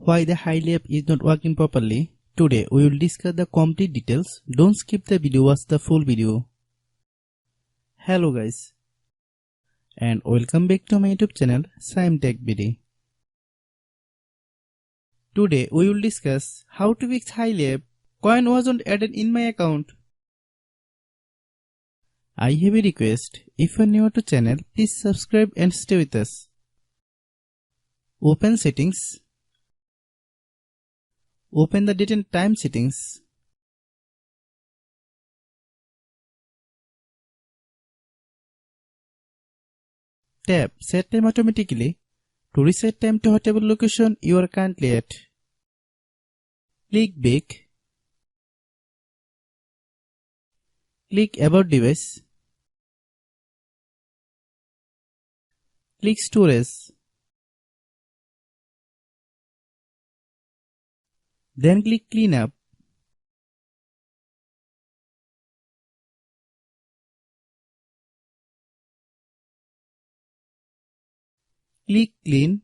Why the Hily app is not working properly? Today we will discuss the complete details. Don't skip the video, watch the full video. Hello guys, and welcome back to my YouTube channel Shaem Tech BD. Today we will discuss how to fix Hily app. Coin wasn't added in my account. I have a request. If you are new to channel, please subscribe and stay with us. Open settings. Open the date and time settings. Tap Set Time automatically to reset time to whatever location you are currently at. Click Back. Click About Device. Click Storage. Then click Cleanup. Click Clean.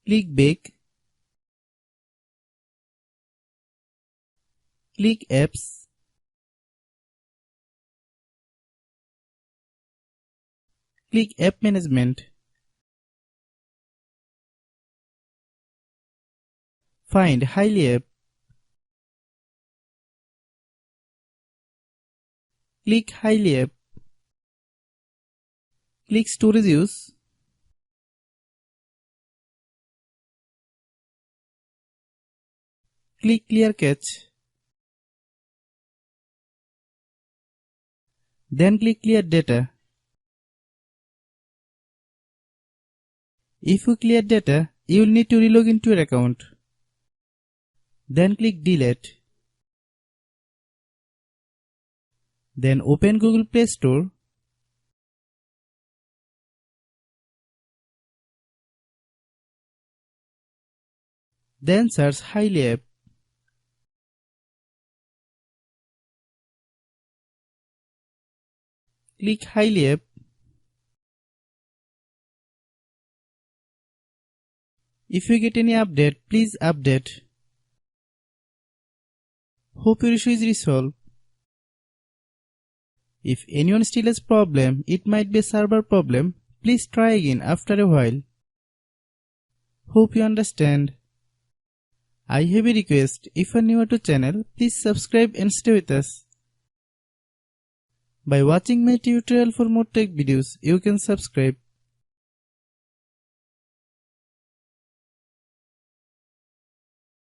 Click Back. Click Apps. Click App Management. Find Hily app. Click Hily app. Click Storage Use. Click Clear Cache. Then click Clear Data. If you clear data, you will need to relog into your account. Then click Delete. Then open Google Play Store. Then search Hily app. Click Hily app. If you get any update, please update. Hope your issue is resolved. If anyone still has problem, it might be a server problem. Please try again after a while. Hope you understand. I have a request. If you are new to channel, please subscribe and stay with us. By watching my tutorial for more tech videos, you can subscribe.